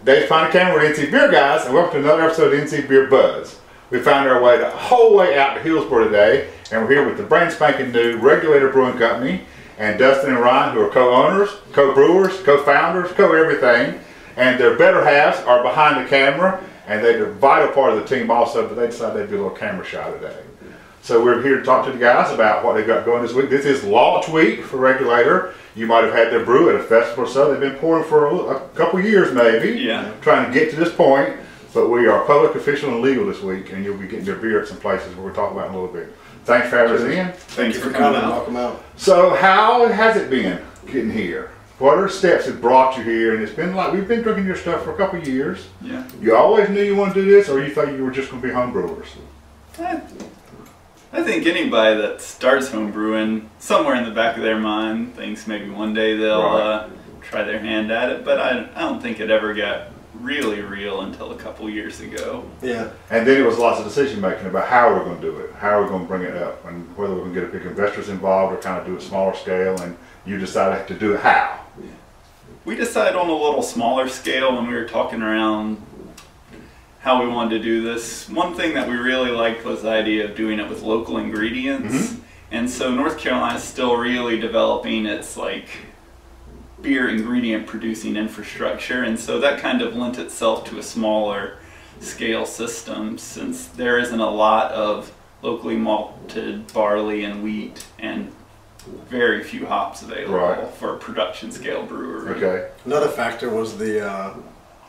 Dave's behind the camera with NC Beer Guys, and welcome to another episode of NC Beer Buzz. We found our way the whole way out to Hillsborough today, and we're here with the brand spanking new Regulator Brewing Company and Dustin and Ryan, who are co-owners, co-brewers, co-founders, co-everything, and their better halves are behind the camera, and they're a vital part of the team also, but they decided they'd do a little camera shot today. So we're here to talk to the guys about what they've got going this week. This is launch week for Regulator. You might have had their brew at a festival or so. They've been pouring for a couple years maybe, trying to get to this point. But we are public, official, and legal this week, and you'll be getting your beer at some places where we'll talk about in a little bit. Thanks for having us in. Thank you for coming out. Welcome out. So how has it been getting here? What are the steps that brought you here? And it's been like, we've been drinking your stuff for a couple of years. Yeah. You always knew you wanted to do this, or you thought you were just going to be home brewers? I think anybody that starts home brewing, somewhere in the back of their mind, thinks maybe one day they'll try their hand at it, but I don't think it ever got really real until a couple years ago. Yeah. And then it was lots of decision making about how we're going to do it, how we're going to bring it up, and whether we're going to get a big investors involved or kind of do it smaller scale, and you decided to do it how? We decided on a little smaller scale when we were talking around how we wanted to do this. One thing that we really liked was the idea of doing it with local ingredients. And so North Carolina is still really developing its beer ingredient producing infrastructure, and so that kind of lent itself to a smaller scale system, since there isn't a lot of locally malted barley and wheat and very few hops available for a production scale brewery. Okay. Another factor was the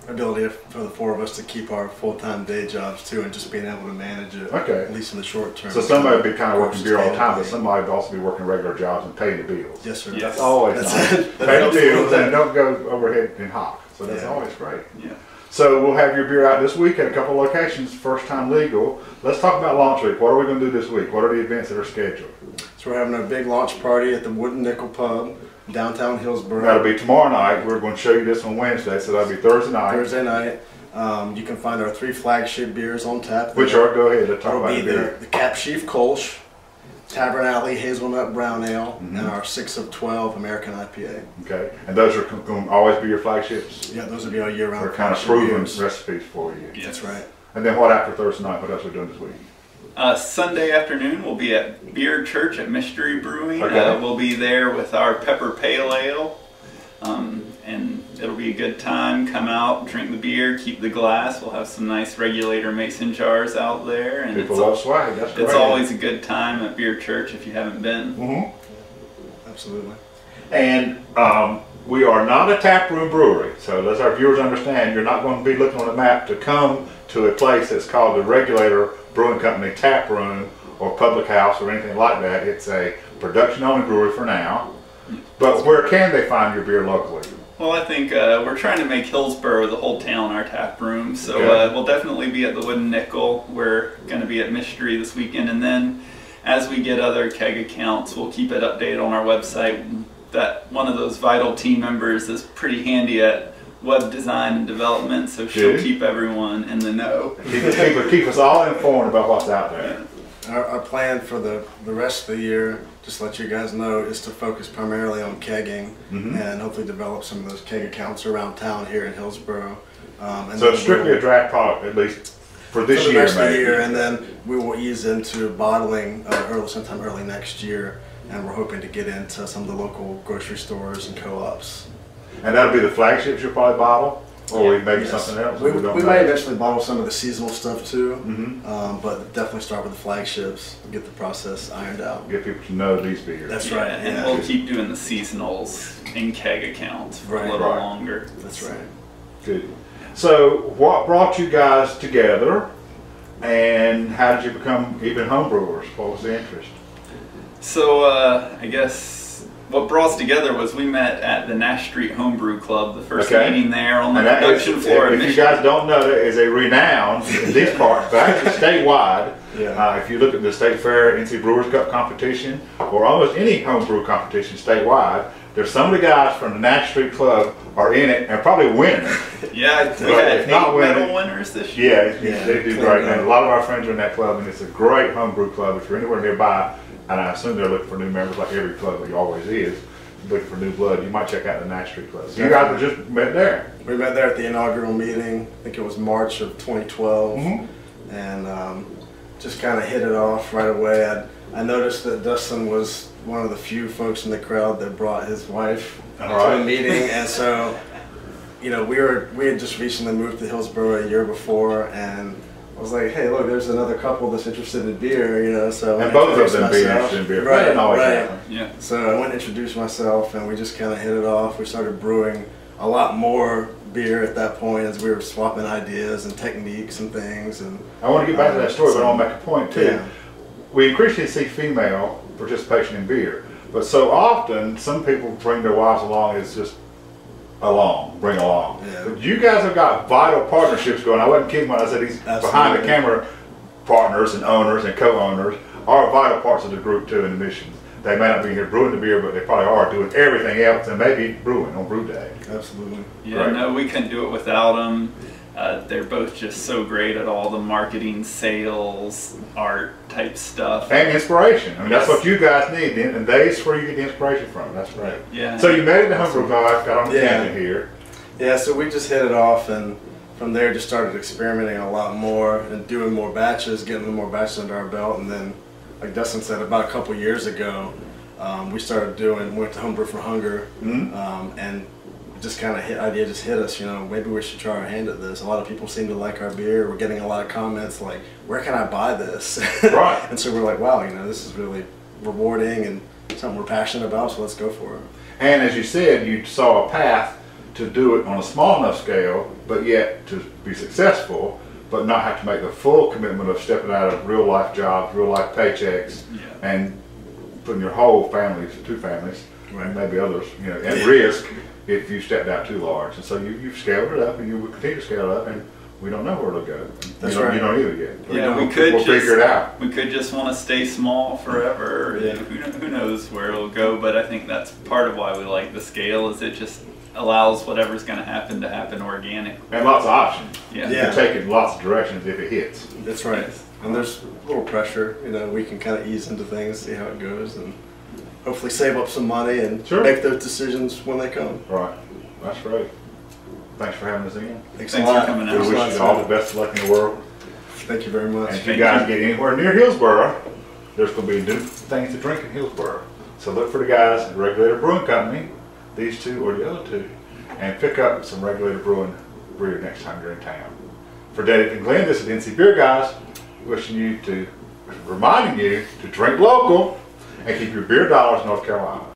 ability for the four of us to keep our full-time day jobs too, and just being able to manage it, at least in the short term. So somebody would be kind of working beer all the time, but somebody would also be working regular jobs and paying the bills. Yes, sir. That's always nice. Pay the bills and don't go overhead and hop. So that's always great. Yeah. So we'll have your beer out this week at a couple of locations, first time legal. Let's talk about launch week. What are we going to do this week? What are the events that are scheduled? So we're having a big launch party at the Wooden Nickel Pub, downtown Hillsborough. That'll be tomorrow night. We're going to show you this on Wednesday, so that'll be Thursday night. Thursday night. You can find our 3 flagship beers on tap. Which are, go ahead, let's talk about the beer. The Cap Sheaf Kolsch, Tavern Alley Hazelnut Brown Ale, and our 6 of 12 American IPA. Okay, and those are going to always be your flagships? Yeah, those will be our year-round. They're kind of proven recipes for you. Yes. That's right. And then what after Thursday night? What else are we doing this week? Sunday afternoon we'll be at Beer Church at Mystery Brewing. We'll be there with our Pepper Pale Ale, and it'll be a good time. Come out, drink the beer, keep the glass. We'll have some nice Regulator mason jars out there. And people love swag. That's great. It's always a good time at Beer Church if you haven't been. Absolutely. And we are not a taproom brewery, so as our viewers understand, you're not going to be looking on the map to come to a place that's called the Regulator Brewing Company Tap Room or Public House or anything like that. It's a production-only brewery for now. But where can they find your beer locally? Well, I think we're trying to make Hillsborough, the whole town, our tap room. So we'll definitely be at the Wooden Nickel. We're going to be at Mystery this weekend. And then as we get other keg accounts, we'll keep it updated on our website. That one of those vital team members is pretty handy at web design and development, so she'll keep everyone in the know. Keep us all informed about what's out there. Our plan for the rest of the year, just to let you guys know, is to focus primarily on kegging and hopefully develop some of those keg accounts around town here in Hillsborough. So it's strictly a draft product, at least for this year, rest of the year, and then we will ease into bottling sometime early next year, and we're hoping to get into some of the local grocery stores and co-ops. And that'll be the flagships you'll probably bottle? Or maybe something else? We may eventually bottle some of the seasonal stuff too, but definitely start with the flagships, get the process ironed out. Get people to know these beers. That's right. And we'll keep doing the seasonals in keg accounts for a little longer. That's right. Good. So what brought you guys together, and how did you become even homebrewers? What was the interest? So I guess what brought us together was we met at the Nash Street Homebrew Club, the first meeting there on the production floor. If you guys don't know, that is a renowned in these parts, but actually statewide. If you look at the State Fair, NC Brewers Cup competition, or almost any homebrew competition statewide, there's some of the guys from the Nash Street Club are in it and probably winning. Yeah, we had 8 medal winners this year. Yeah, they do great. And a lot of our friends are in that club, and it's a great homebrew club. If you're anywhere nearby, and I assume they're looking for new members like every club always is, looking for new blood, you might check out the 9th Street Club. So you guys were just met there. We met there at the inaugural meeting. I think it was March of 2012, and just kind of hit it off right away. I noticed that Dustin was one of the few folks in the crowd that brought his wife to the meeting, and so we had just recently moved to Hillsborough a year before, and I was like, hey, look, there's another couple that's interested in beer, so and both of them being interested in beer. Right. Yeah. So I went and introduced myself, and we just kind of hit it off. We started brewing a lot more beer at that point as we were swapping ideas and techniques and things. And I want to get back to that story, but I want to make a point too. Yeah. We increasingly see female participation in beer, but so often some people bring their wives along as just bring along. Yeah. But you guys have got vital partnerships going. I wasn't kidding when I said these behind the camera partners and owners and co-owners are vital parts of the group too in the missions. They may not be here brewing the beer, but they probably are doing everything else and maybe brewing on brew day. Absolutely. Yeah, Right. no, we couldn't do it without them. They're both just so great at all the marketing, sales, art type stuff. And inspiration. I mean, that's what you guys need, and that's where you get the inspiration from. That's right. Yeah. So you met at the Homebrew Bar, got on the tangent here. Yeah, so we just hit it off, and from there just started experimenting a lot more and doing more batches, getting more batches under our belt, and then, like Dustin said, about a couple years ago, we went to Homebrew for Hunger, and just kind of idea just hit us, maybe we should try our hand at this. A lot of people seem to like our beer. We're getting a lot of comments like, where can I buy this? Right. And so we're like, wow, this is really rewarding and something we're passionate about, so let's go for it. And as you said, you saw a path to do it on a small enough scale, but yet to be successful, but not have to make the full commitment of stepping out of real life jobs, real life paychecks, and putting your whole family, 2 families, and maybe others, at risk if you stepped out too large. And so you've scaled it up, and you will continue to scale it up, and we don't know where it'll go. That's right. You don't either yet. Yeah, we'll figure it out. We could just want to stay small forever. Yeah. Who knows where it'll go, but I think that's part of why we like the scale, is it just allows whatever's going to happen organically. And lots of options. Yeah. You can take it in lots of directions if it hits. That's right. And there's a little pressure, we can kind of ease into things, see how it goes, and hopefully save up some money and make those decisions when they come. Right. That's great. Thanks for having us in. Thanks for coming out. We wish you all the best of luck in the world. Thank you very much. And if you guys get anywhere near Hillsborough, there's going to be new things to drink in Hillsborough. So look for the guys at Regulator Brewing Company, these 2 or the other 2, and pick up some Regulator Brewing beer next time you're in town. For Dave and Glenn, this is NC Beer Guys, reminding you to drink local and keep your beer dollars in North Carolina.